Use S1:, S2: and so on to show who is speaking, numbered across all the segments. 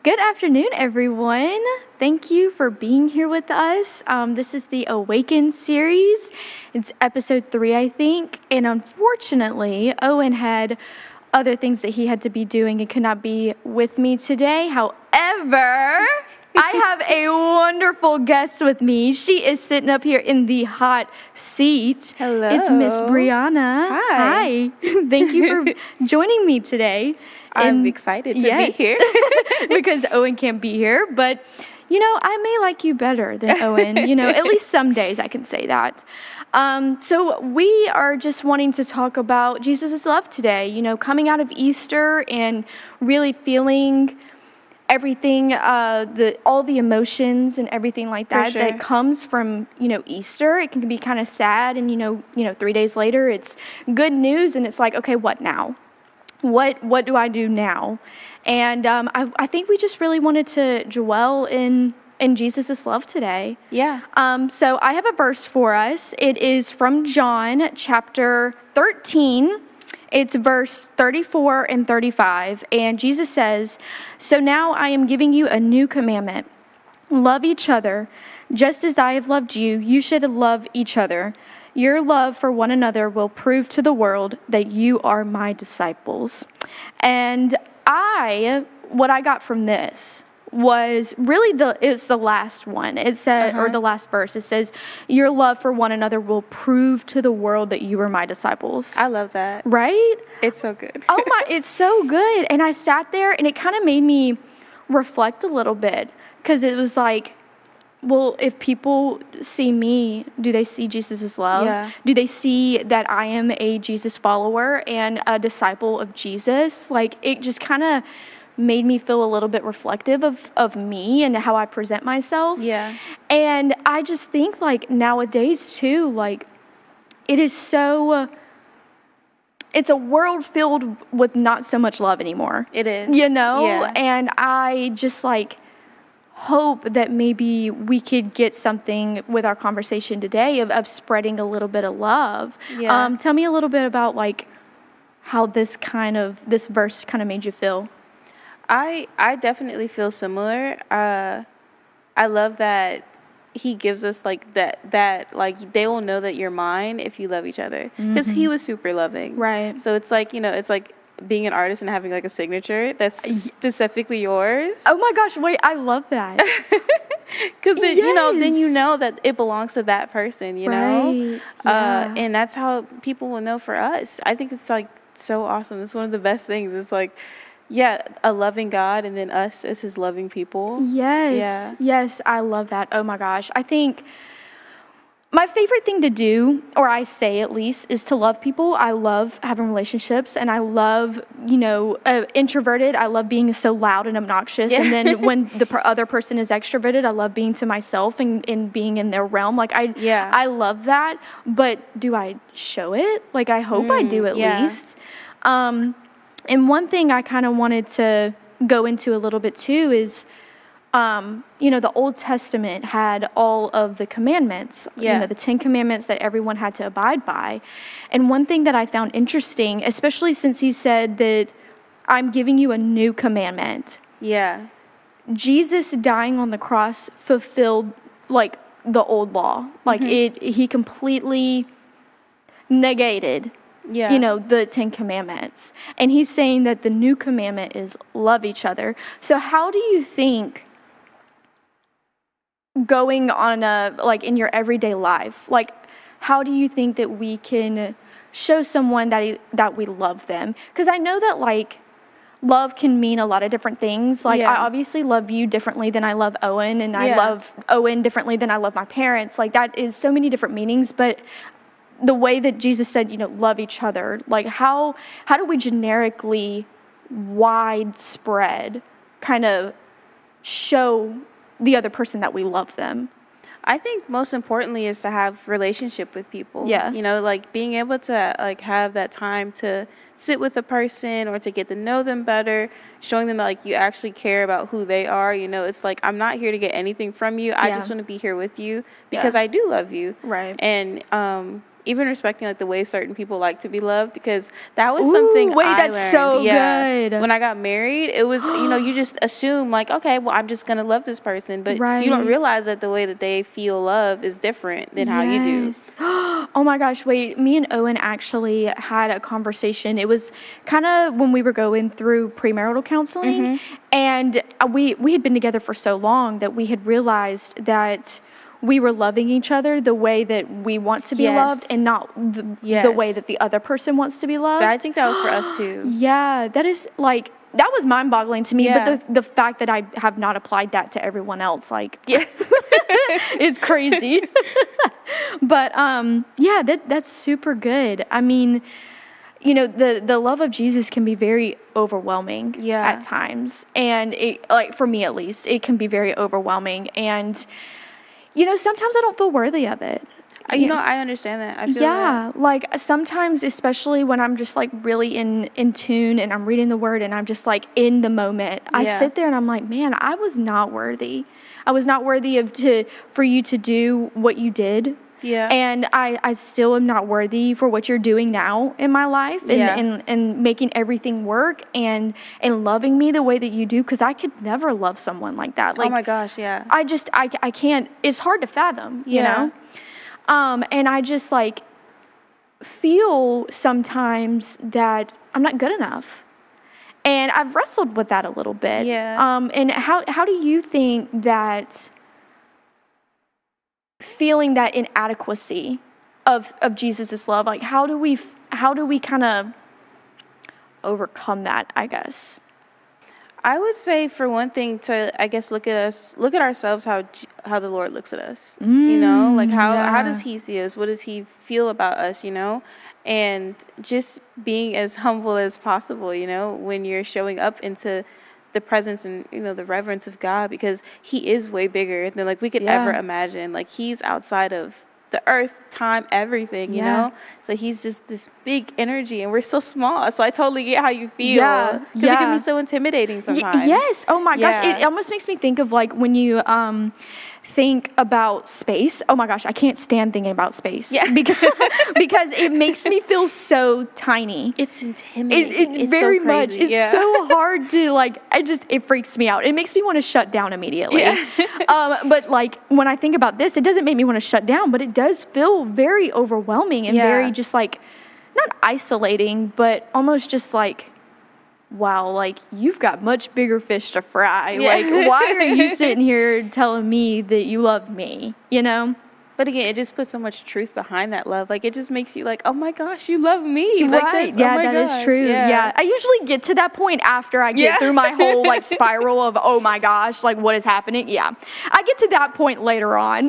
S1: Good afternoon, everyone. Thank you for being here with us. This is the Awaken series. It's episode 3, I think. And unfortunately, Owen had other things that he had to be doing and could not be with me today. However, I have a wonderful guest with me. She is sitting up here in the hot seat.
S2: Hello.
S1: It's Miss Brianna.
S2: Hi.
S1: Thank you for joining me today.
S2: I'm excited to be here.
S1: Because Owen can't be here, but I may like you better than Owen. At least some days I can say that. So we are just wanting to talk about Jesus' love today, coming out of Easter and really feeling everything, all the emotions and everything like that that comes from, Easter. It can be kind of sad, and 3 days later it's good news, and it's like, okay, what now? What do I do now? And I think we just really wanted to dwell in Jesus' love today.
S2: Yeah.
S1: So I have a verse for us. It is from John chapter 13. It's verse 34 and 35. And Jesus says, "So now I am giving you a new commandment. Love each other. Just as I have loved you, you should love each other. Your love for one another will prove to the world that you are my disciples." And what I got from this was really it's the last one. It said, or the last verse, it says, "Your love for one another will prove to the world that you are my disciples."
S2: I love that.
S1: Right?
S2: It's so good.
S1: Oh my, it's so good. And I sat there and it kind of made me reflect a little bit, because it was like, well, if people see me, do they see Jesus' love?
S2: Yeah.
S1: Do they see that I am a Jesus follower and a disciple of Jesus? Like, it just kind of made me feel a little bit reflective of me and how I present myself.
S2: Yeah.
S1: And I just think, like, nowadays, too, like, it is so... it's a world filled with not so much love anymore.
S2: It is.
S1: Yeah. And I just, hope that maybe we could get something with our conversation today of spreading a little bit of love.
S2: Yeah.
S1: Tell me a little bit about how this verse kind of made you feel.
S2: I definitely feel similar. I love that he gives us that they will know that you're mine if you love each other, because he was super loving.
S1: Right.
S2: So it's it's like being an artist and having a signature that's specifically yours.
S1: Oh my gosh, wait, I love that.
S2: Because then you know that it belongs to that person,
S1: Right. Yeah.
S2: And that's how people will know for us. I think it's so awesome. It's one of the best things. It's a loving God, and then us as his loving people.
S1: Yes.
S2: Yeah.
S1: Yes, I love that. Oh my gosh. I think my favorite thing to do, or I say at least, is to love people. I love having relationships, and I love, introverted. I love being so loud and obnoxious.
S2: Yeah.
S1: And then when the other person is extroverted, I love being to myself and being in their realm. I love that. But do I show it? I hope I do at least. And one thing I kind of wanted to go into a little bit too is, the Old Testament had all of the commandments, the 10 commandments that everyone had to abide by. And one thing that I found interesting, especially since he said that I'm giving you a new commandment.
S2: Yeah.
S1: Jesus dying on the cross fulfilled the old law. He completely negated the 10 commandments. And he's saying that the new commandment is love each other. So how do you think going on in your everyday life, how do you think that we can show someone that we love them? Because I know that love can mean a lot of different things. I obviously love you differently than I love Owen, and I love Owen differently than I love my parents. That is so many different meanings, but the way that Jesus said, love each other, how do we generically, widespread, kind of show the other person that we love them?
S2: I think most importantly is to have relationship with people.
S1: Yeah.
S2: Being able to have that time to sit with a person or to get to know them better, showing them that you actually care about who they are. It's I'm not here to get anything from you. I just want to be here with you because I do love you.
S1: Right.
S2: And even respecting like the way certain people like to be loved, because that was something I
S1: that's
S2: learned.
S1: so
S2: Yeah.
S1: good.
S2: When I got married, it was, you just assume like, okay, well, I'm just going to love this person, but you don't realize that the way that they feel love is different than how you do.
S1: Oh my gosh, wait, me and Owen actually had a conversation. It was kind of when we were going through premarital counseling, and we had been together for so long that we had realized that we were loving each other the way that we want to be loved, and not the way that the other person wants to be loved.
S2: I think that was for us too.
S1: Yeah, that is like, that was mind-boggling to me, but the fact that I have not applied that to everyone else, like, is crazy. But that's super good. I mean, the love of Jesus can be very overwhelming at times, and it, like, for me at least, it can be very overwhelming, and sometimes I don't feel worthy of it.
S2: I understand that. I feel that.
S1: Like sometimes, especially when I'm just like really in tune and I'm reading the word and I'm just like in the moment, I sit there and I'm like, man, I was not worthy. I was not worthy for you to do what you did.
S2: Yeah.
S1: And I still am not worthy for what you're doing now in my life, and making everything work and loving me the way that you do, because I could never love someone like that. Like,
S2: oh my gosh, yeah.
S1: I can't, it's hard to fathom, you know? And I just like feel sometimes that I'm not good enough. And I've wrestled with that a little bit.
S2: Yeah.
S1: And how do you think that feeling that inadequacy of Jesus' love, like how do we kind of overcome that, I guess?
S2: I would say, for one thing, to, I guess, look at ourselves how the Lord looks at us. Like how does He see us? What does He feel about us? And just being as humble as possible. When you're showing up into the presence and the reverence of God, because He is way bigger than like we could ever imagine. Like He's outside of the earth, time, everything, you know? So He's just this big energy and we're so small. So I totally get how you feel. Because it can be so intimidating sometimes.
S1: Yes. Oh my gosh. It almost makes me think of like when you think about space. Oh my gosh, I can't stand thinking about space. Yeah. Because it makes me feel so tiny.
S2: It's intimidating.
S1: It's very
S2: so
S1: much. It's so hard to like, it freaks me out. It makes me want to shut down immediately. Yeah. But like when I think about this, it doesn't make me want to shut down, but it does feel very overwhelming and very just like, not isolating, but almost just like, wow, like you've got much bigger fish to fry. Yeah. Like, why are you sitting here telling me that you love me,
S2: But again, it just puts so much truth behind that love. Like, it just makes you like, oh my gosh, you love me. Like,
S1: right. That is true. Yeah. I usually get to that point after I get through my whole like spiral of, oh my gosh, like what is happening? Yeah. I get to that point later on.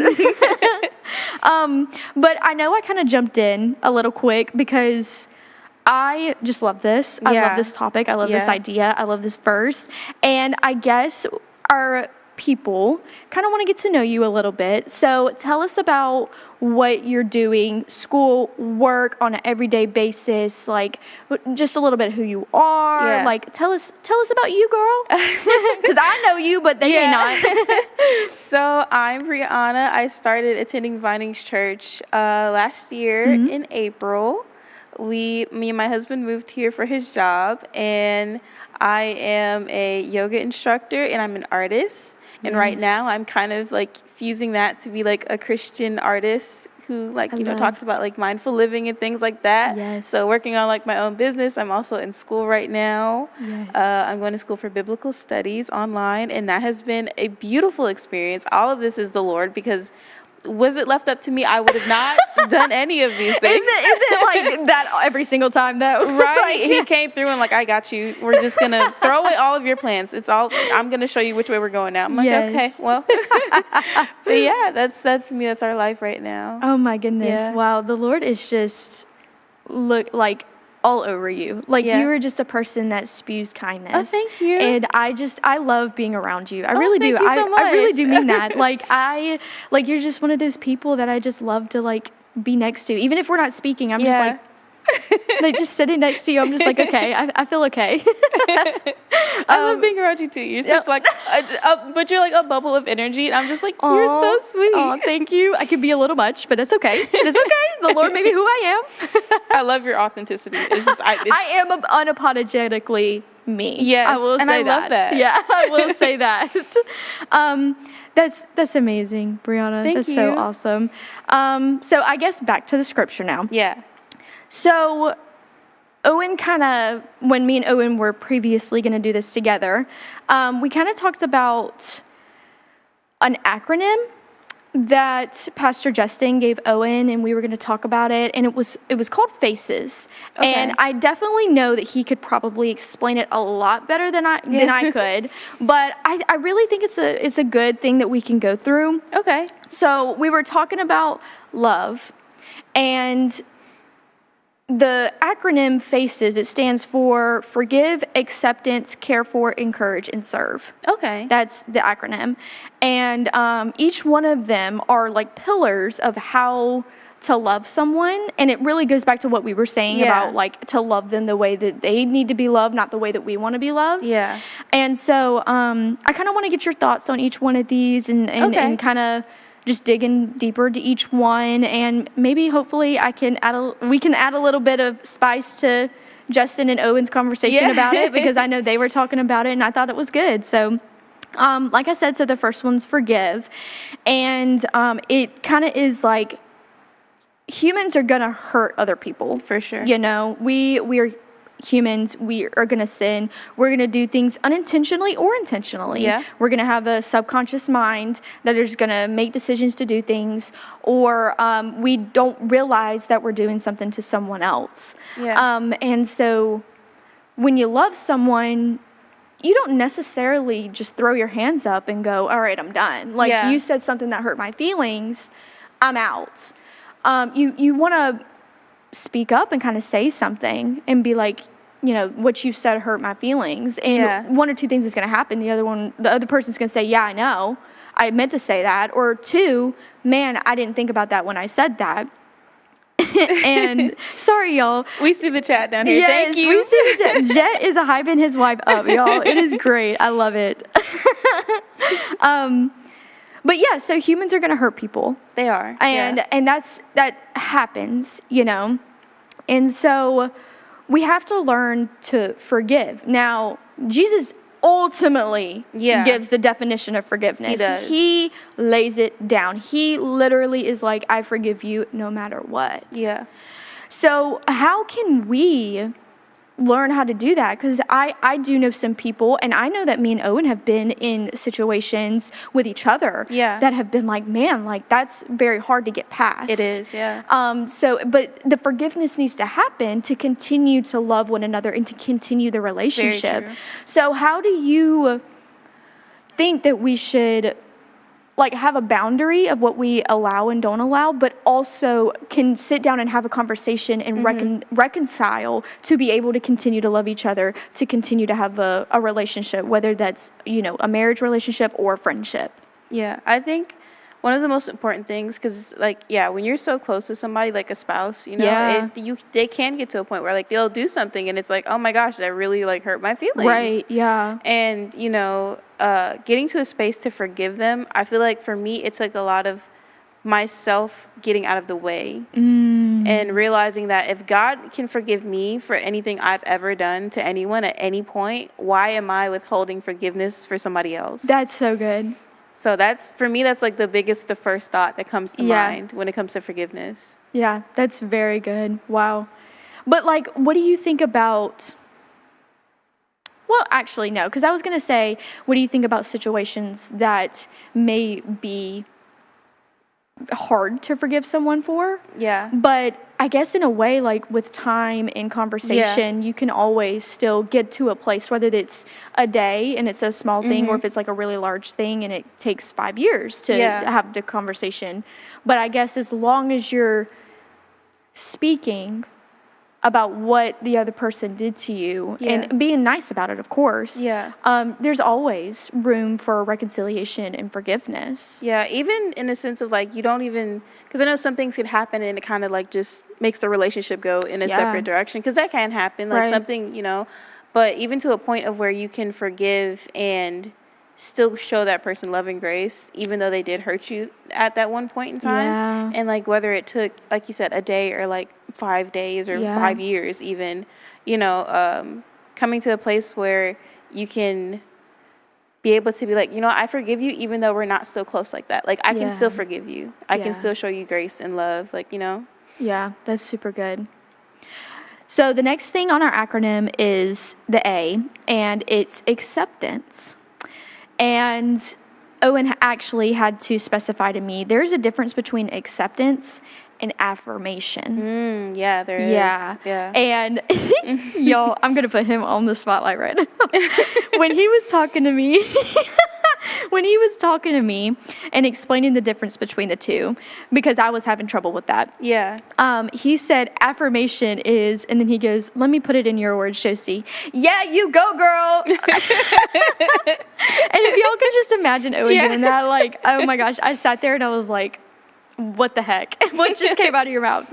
S1: But I know I kind of jumped in a little quick because I just love this. I love this topic. I love this idea. I love this verse. And I guess our people kind of want to get to know you a little bit. So tell us about what you're doing, school, work on an everyday basis, like just a little bit who you are. Yeah. Like tell us about you, girl. Because I know you, but they may not.
S2: So I'm Brianna. I started attending Vinings Church last year in April. Me and my husband moved here for his job, and I am a yoga instructor and I'm an artist. And right now I'm kind of like fusing that to be like a Christian artist who like, talks about like mindful living and things like that. Yes. So working on like my own business. I'm also in school right now. Yes. I'm going to school for biblical studies online, and that has been a beautiful experience. All of this is the Lord, because was it left up to me, I would have not done any of these things. Is
S1: it like that every single time though?
S2: Right. He came through and like, I got you. We're just going to throw away all of your plans. I'm going to show you which way we're going now. I'm like, okay, well. But yeah, that's me. That's our life right now.
S1: Oh my goodness. Yeah. Wow. The Lord is just all over you. Like you are just a person that spews kindness.
S2: Oh, thank you.
S1: And I love being around you. I really do.
S2: Thank you so much.
S1: I really do mean that. You're just one of those people that I just love to like be next to. Even if we're not speaking, I'm just like, Like, just sitting next to you, I'm just like, okay, I feel okay.
S2: I love being around you too. You're just like, but you're like a bubble of energy, and I'm just like, you're so sweet.
S1: Oh, thank you. I could be a little much, but it's okay. It's okay. The Lord made me who I am.
S2: I love your authenticity. It's just,
S1: I am unapologetically me.
S2: Yes,
S1: I will
S2: and
S1: say
S2: I love that.
S1: Yeah, I will say that. That's amazing, Brianna.
S2: Thank
S1: that's
S2: you.
S1: so awesome. So I guess back to the scripture now.
S2: Yeah.
S1: So Owen when me and Owen were previously going to do this together, we kind of talked about an acronym that Pastor Justin gave Owen, and we were going to talk about it, and it was called FACES.
S2: Okay.
S1: And I definitely know that he could probably explain it a lot better than I could, but I really think it's a good thing that we can go through.
S2: Okay.
S1: So we were talking about love, and the acronym FACES, it stands for forgive, acceptance, care for, encourage, and serve.
S2: Okay.
S1: That's the acronym. And each one of them are like pillars of how to love someone. And it really goes back to what we were saying about like to love them the way that they need to be loved, not the way that we want to be loved.
S2: Yeah.
S1: And so I kind of want to get your thoughts on each one of these and kind of just digging deeper to each one, and maybe hopefully we can add a little bit of spice to Justin and Owen's conversation about it, because I know they were talking about it and I thought it was good. So like I said, so the first one's forgive, and it kind of is like humans are gonna hurt other people.
S2: For sure.
S1: You know, we are humans, we are going to sin. We're going to do things unintentionally or intentionally.
S2: Yeah.
S1: We're going to have a subconscious mind that is going to make decisions to do things, or we don't realize that we're doing something to someone else.
S2: Yeah.
S1: And so when you love someone, you don't necessarily just throw your hands up and go, all right, I'm done. Like, you said something that hurt my feelings, I'm out. You want to speak up and kind of say something and be like, you know, what you said hurt my feelings. And one or two things is going to happen. The other person's going to say, yeah, I know, I meant to say that. Or two, man, I didn't think about that when I said that. And sorry, y'all.
S2: We see the chat down here.
S1: Yes,
S2: Thank you.
S1: We see the chat. Jet is hyping his wife up, y'all. It is great. I love it. But yeah, so humans are going to hurt people.
S2: They are.
S1: And that happens, you know. And so we have to learn to forgive. Now, Jesus ultimately gives the definition of forgiveness.
S2: He does.
S1: He lays it down. He literally is like, I forgive you no matter what.
S2: Yeah.
S1: So how can we learn how to do that? Because I do know some people, and I know that me and Owen have been in situations with each other that have been like, man, like that's very hard to get past.
S2: It is, yeah.
S1: But the forgiveness needs to happen to continue to love one another and to continue the relationship.
S2: Very true.
S1: So how do you think that we should like have a boundary of what we allow and don't allow, but also can sit down and have a conversation and reconcile to be able to continue to love each other, to continue to have a relationship, whether that's, you know, a marriage relationship or friendship?
S2: Yeah, I think one of the most important things, because like, when you're so close to somebody, like a spouse, you know, they can get to a point where like they'll do something and it's like, oh my gosh, that really like hurt my feelings.
S1: Right, yeah.
S2: And, you know, getting to a space to forgive them, I feel like for me, it's like a lot of myself getting out of the way and realizing that if God can forgive me for anything I've ever done to anyone at any point, why am I withholding forgiveness for somebody else?
S1: That's so good.
S2: So that's, for me, that's like the first thought that comes to mind when it comes to forgiveness.
S1: Yeah, that's very good. Wow. But like, what do you think about, well, actually, no, because I was going to say, what do you think about situations that may be hard to forgive someone for?
S2: Yeah.
S1: But I guess in a way, like with time and conversation, you can always still get to a place, whether it's a day and it's a small thing, or if it's like a really large thing and it takes 5 years to have the conversation. But I guess as long as you're speaking about what the other person did to you and being nice about it, of course.
S2: Yeah.
S1: There's always room for reconciliation and forgiveness.
S2: Yeah, even in the sense of like, you don't even, because I know some things could happen and it kind of like just makes the relationship go in a separate direction, because that can happen, like something, but even to a point of where you can forgive and still show that person love and grace, even though they did hurt you at that one point in time.
S1: Yeah.
S2: And like whether it took, like you said, a day or like 5 days or 5 years even, coming to a place where you can be able to be like, I forgive you even though we're not still close like that. Like I can still forgive you. I can still show you grace and love,
S1: Yeah, that's super good. So the next thing on our acronym is the A, and it's acceptance. And Owen actually had to specify to me, there's a difference between acceptance and affirmation.
S2: Yeah, there is. Yeah.
S1: And y'all, I'm going to put him on the spotlight right now. When he was talking to me, and explaining the difference between the two, because I was having trouble with that.
S2: Yeah.
S1: He said affirmation is, and then he goes, let me put it in your words, Josie. Yeah, you go, girl. And if y'all could just imagine Owen doing that, like, oh my gosh, I sat there and I was like, what the heck? What just came out of your mouth?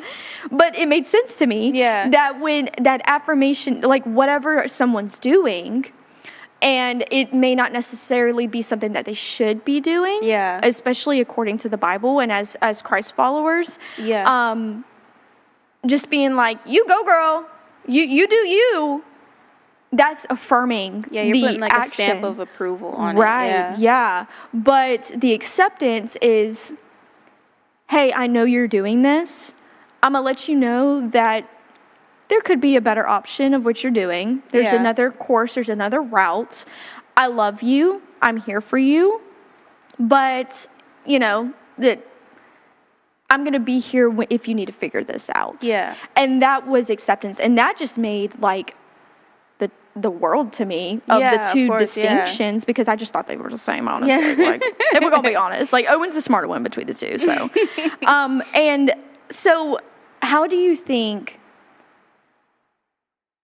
S1: But it made sense to me that when that affirmation, like whatever someone's doing, and it may not necessarily be something that they should be doing, especially according to the Bible and as Christ followers, just being like, you go, girl, you do you. That's affirming.
S2: Yeah, you're putting like a stamp of approval on it.
S1: Right. Yeah. But the acceptance is, hey, I know you're doing this. I'm going to let you know that there could be a better option of what you're doing. There's another course. There's another route. I love you. I'm here for you. But, that I'm going to be here if you need to figure this out.
S2: Yeah.
S1: And that was acceptance. And that just made, like, the world to me of the two distinctions, because I just thought they were the same, honestly. Like, if we're gonna be honest, like Owen's the smarter one between the two. So, and so, how do you think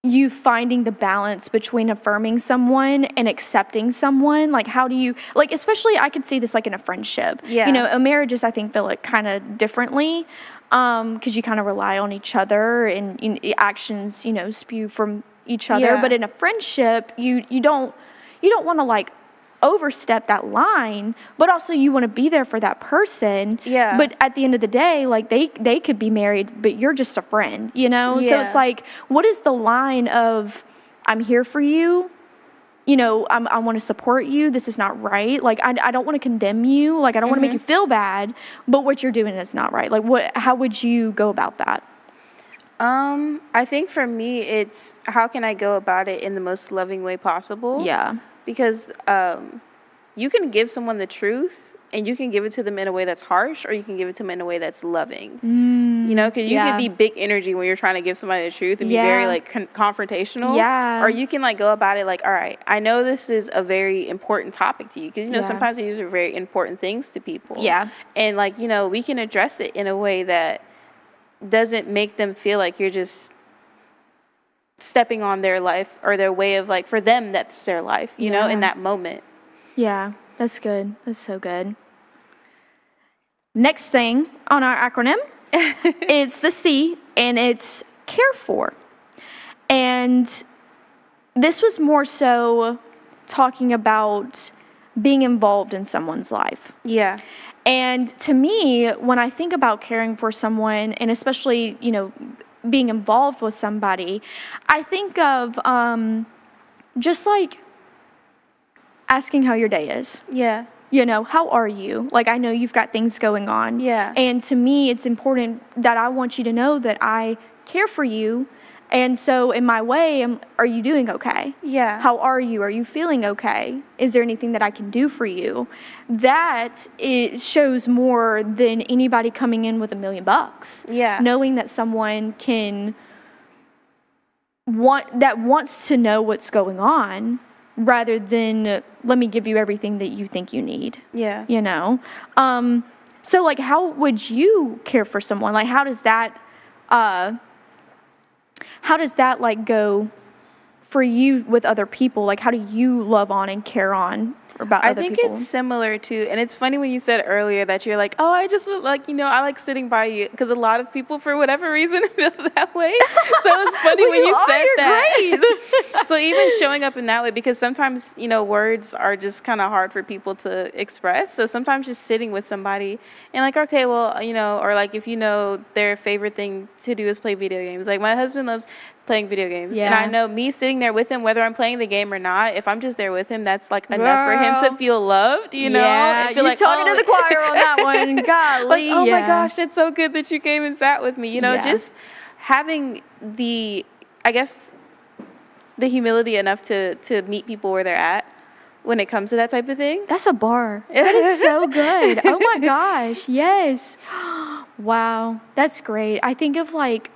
S1: you finding the balance between affirming someone and accepting someone? Like, how do you, like, especially I could see this like in a friendship. A marriages I think feel like kind of differently, because you kind of rely on each other and actions spew from each other. But in a friendship, you don't want to like overstep that line, but also you want to be there for that person. But at the end of the day, like they could be married, but you're just a friend, so it's like, what is the line of, I'm here for you, I want to support you, this is not right, like I don't want to condemn you, like I don't want to make you feel bad, but what you're doing is not right. Like how would you go about that?
S2: I think for me, it's how can I go about it in the most loving way possible? Yeah. Because you can give someone the truth, and you can give it to them in a way that's harsh, or you can give it to them in a way that's loving. Because you can be big energy when you're trying to give somebody the truth and be very like confrontational. Or you can like go about it like, all right, I know this is a very important topic to you, because sometimes these are very important things to people. And like we can address it in a way that doesn't make them feel like you're just stepping on their life or their way of like, for them that's their life, in that moment. Yeah, that's good. That's so good. Next thing on our acronym is the C, and it's care for. And this was more so talking about being involved in someone's life. Yeah. And to me, when I think about caring for someone, and especially, being involved with somebody, I think of just like asking how your day is. Yeah. How are you? Like, I know you've got things going on. Yeah. And to me, it's important that I want you to know that I care for you. And so in my way, are you doing okay? Yeah. How are you? Are you feeling okay? Is there anything that I can do for you? That it shows more than anybody coming in with $1 million. Yeah. Knowing that someone wants to know what's going on, rather than let me give you everything that you think you need. Yeah. So like, how would you care for someone? Like, how does that
S1: how does that like go for you with other people? Like, how do you love on and care on about other people?
S2: I think it's similar to, and it's funny when you said earlier that you're like, oh, I just would like, I like sitting by you, because a lot of people, for whatever reason, feel that way. So it's funny when you said that. So even showing up in that way, because sometimes, words are just kind of hard for people to express. So sometimes just sitting with somebody and like, okay, well, or like if their favorite thing to do is play video games. Like my husband loves playing video games. Yeah. And I know me sitting there with him, whether I'm playing the game or not, if I'm just there with him, that's like enough for him to feel loved,
S1: Yeah,
S2: and feel
S1: you're talking to the choir on that one. Golly.
S2: Like, oh my gosh, it's so good that you came and sat with me. Just having the humility enough to meet people where they're at when it comes to that type of thing.
S1: That's a bar. That is so good. Oh my gosh. Yes. Wow. That's great. I think of like,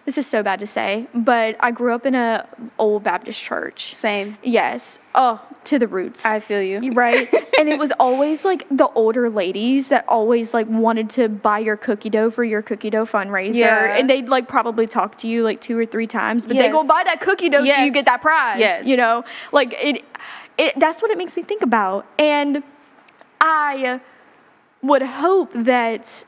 S1: this is so bad to say, but I grew up in a old Baptist church.
S2: Same.
S1: Yes. Oh, to the roots.
S2: I feel you.
S1: Right? And it was always like the older ladies that always like wanted to buy your cookie dough for your cookie dough fundraiser. Yeah. And they'd like probably talk to you like 2 or 3 times, but they go buy that cookie dough so you get that prize.
S2: Yes.
S1: Like it that's what it makes me think about. And I would hope that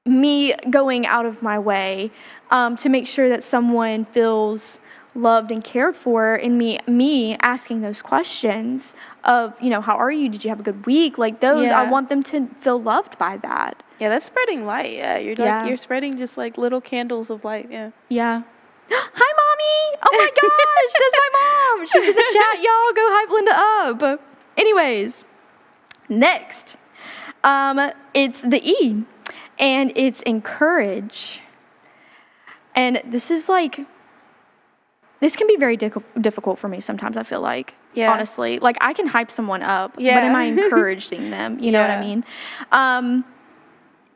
S1: me going out of my way to make sure that someone feels loved and cared for, and me asking those questions of, how are you? Did you have a good week? Like those, I want them to feel loved by that.
S2: Yeah, that's spreading light. Yeah, you're spreading just like little candles of light. Yeah.
S1: Yeah. Hi, Mommy! Oh my gosh, that's my mom. She's in the chat, y'all. Go hype Linda up. Anyways, next, it's the E. And it's encourage. And this can be very difficult for me sometimes, I feel like. Yeah. Honestly. Like, I can hype someone up, but am I encouraging them? You know what I mean?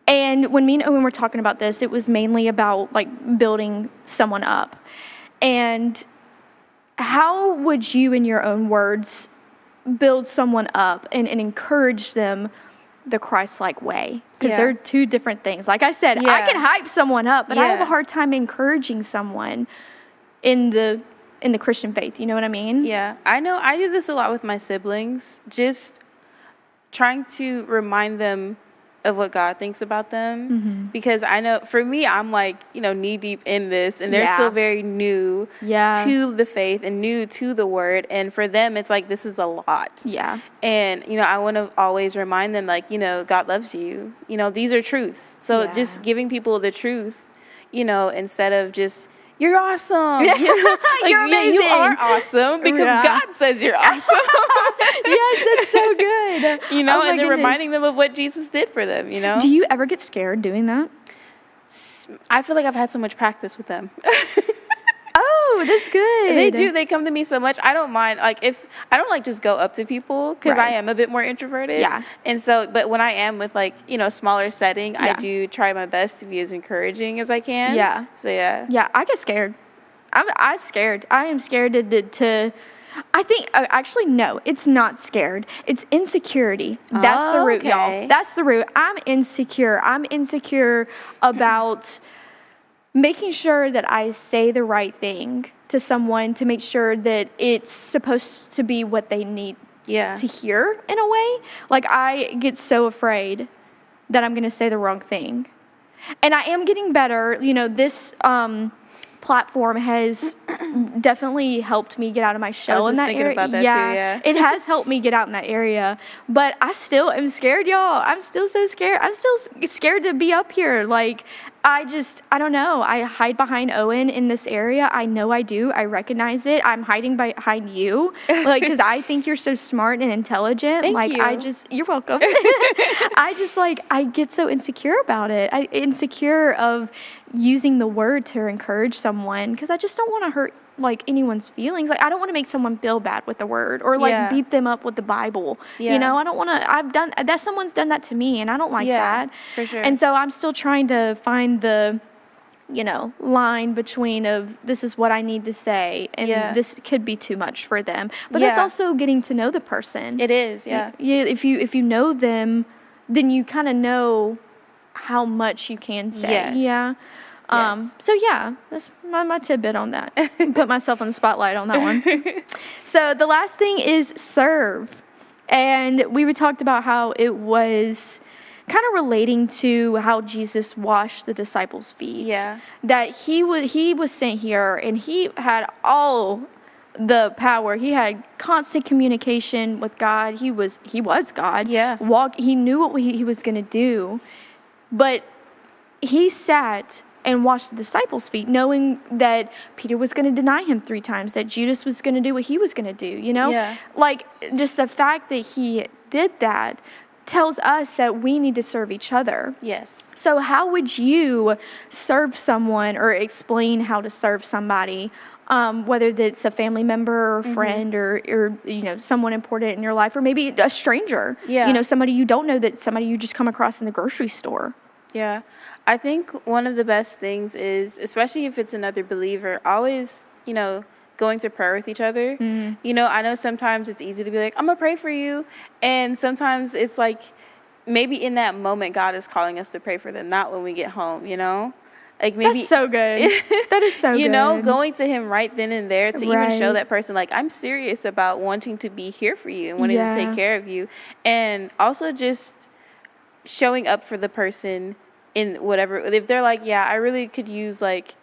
S1: And when me and Owen were talking about this, it was mainly about, like, building someone up. And how would you, in your own words, build someone up and encourage them the Christ-like way? Because they're two different things. Like I said, I can hype someone up, but I have a hard time encouraging someone in the Christian faith. You know what I mean?
S2: Yeah, I know. I do this a lot with my siblings, just trying to remind them of what God thinks about them. Mm-hmm. Because I know for me, I'm like, knee deep in this, and they're still very new to the faith and new to the word. And for them, it's like, this is a lot. Yeah. And, I want to always remind them, like, God loves you. These are truths. So just giving people the truth, instead of just, you're awesome. Like,
S1: you're amazing.
S2: You are awesome because God says you're awesome.
S1: Yes, that's so good.
S2: And then reminding them of what Jesus did for them,
S1: Do you ever get scared doing that?
S2: I feel like I've had so much practice with them.
S1: Oh, that's good.
S2: They do. They come to me so much. I don't mind. Like, if I don't like just go up to people because I am a bit more introverted. Yeah. And so, but when I am with like, a smaller setting, I do try my best to be as encouraging as I can. Yeah. So, yeah.
S1: Yeah, I get scared. I'm scared. I am scared to I think, actually, no, it's not scared. It's insecurity. That's the root, y'all. That's the root. I'm insecure. I'm insecure about making sure that I say the right thing to someone to make sure that it's supposed to be what they need to hear in a way. Like, I get so afraid that I'm going to say the wrong thing. And I am getting better. This platform has definitely helped me get out of my shell in that area.
S2: About that too, yeah.
S1: It has helped me get out in that area. But I still am scared, y'all. I'm still so scared. I'm still scared to be up here. Like, I don't know. I hide behind Owen in this area. I know I do. I recognize it. I'm hiding behind you, like, because I think you're so smart and intelligent.
S2: Thank you.
S1: You're welcome. I get so insecure about it. Insecure of using the word to encourage someone because I just don't want to hurt like anyone's feelings. Like, I don't want to make someone feel bad with the word or like beat them up with the Bible. I don't want to. Someone's done that to me, and I don't like that.
S2: For sure.
S1: And so I'm still trying to find the line between of this is what I need to say and this could be too much for them. But that's also getting to know the person.
S2: It is, yeah.
S1: If you know them, then you kind of know how much you can say.
S2: Yes.
S1: Yeah.
S2: Yes.
S1: So yeah, that's my tidbit on that. Put myself on the spotlight on that one. So the last thing is serve. And we talked about how it was kind of relating to how Jesus washed the disciples' feet.
S2: Yeah.
S1: That he was sent here and he had all the power. He had constant communication with God. He was God.
S2: Yeah.
S1: He knew what he was going to do. But he sat and washed the disciples' feet, knowing that Peter was going to deny him 3 times, that Judas was going to do what he was going to do, you know?
S2: Yeah.
S1: Like, just the fact that he did that tells us that we need to serve each other.
S2: Yes.
S1: So how would you serve someone or explain how to serve somebody, whether that's a family member or friend or you know, someone important in your life, or maybe a stranger,
S2: Yeah.
S1: you know, somebody you don't know, that somebody you just come across in the grocery store?
S2: Yeah. I think one of the best things is, especially if it's another believer, always, you know, going to prayer with each other. You know, I know sometimes it's easy to be like, I'm going to pray for you. And sometimes it's like, maybe in that moment, God is calling us to pray for them, not when we get home, you know? Like maybe.
S1: That's so good. That is so good.
S2: You know, going to him right then and there to even show
S1: Right.
S2: that person, like, I'm serious about wanting to be here for you and wanting to take
S1: Yeah.
S2: care of you. And also just showing up for the person in whatever, if they're like, yeah, I really could use, like,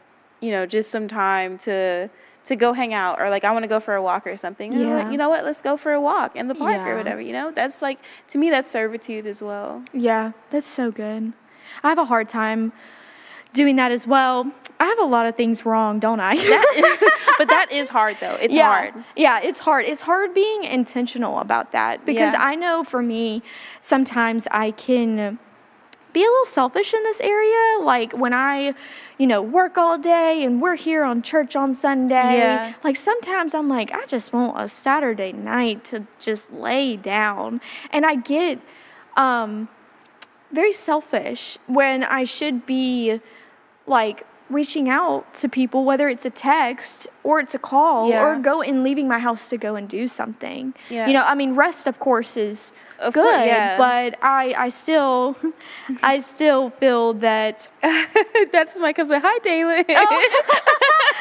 S2: you know, just some time to go hang out, or like, I want to go for a walk or something. And I'm like,
S1: Yeah.
S2: you know what, let's go for a walk in the park or
S1: Yeah.
S2: whatever, you know? That's like, to me, that's servitude as well.
S1: Yeah, that's so good. I have a hard time doing that as well. I have a lot of things wrong, don't I?
S2: But that is hard, though. It's
S1: yeah.
S2: hard.
S1: Yeah, it's hard. It's hard being intentional about that, because
S2: Yeah.
S1: I know for me, sometimes I can be a little selfish in this area. Like when I, you know, work all day and we're here on church on Sunday.
S2: Yeah.
S1: Like sometimes I'm like, I just want a Saturday night to just lay down. And I get very selfish when I should be like reaching out to people, whether it's a text or it's a call
S2: Yeah.
S1: or leaving my house to go and do something.
S2: Yeah.
S1: You know, I mean, rest of course is
S2: Of
S1: good,
S2: course, yeah.
S1: but I still feel that.
S2: That's my cousin. Hi, Daylon.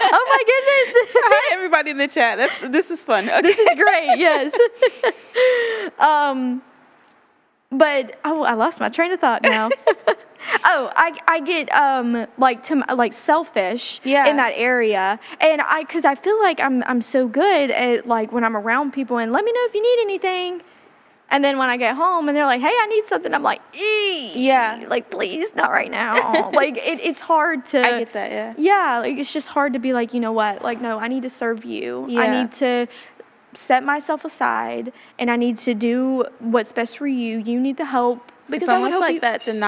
S1: Oh my goodness.
S2: Hi, everybody in the chat. This is fun. Okay.
S1: This is great. Yes. But I lost my train of thought now. I get like selfish in that area, and because I feel like I'm so good at, like, when I'm around people and let me know if you need anything, and then when I get home and they're like, hey, I need something, I'm like,
S2: Yeah.
S1: like, please, not right now. Like it's hard to.
S2: I get that, yeah.
S1: Yeah, like it's just hard to be like, you know what, like, no, I need to serve you. I
S2: Yeah.
S1: need to set myself aside, and I need to do what's best for you. You need the help, because
S2: It's
S1: I would
S2: almost
S1: hope
S2: like
S1: you.
S2: that denial.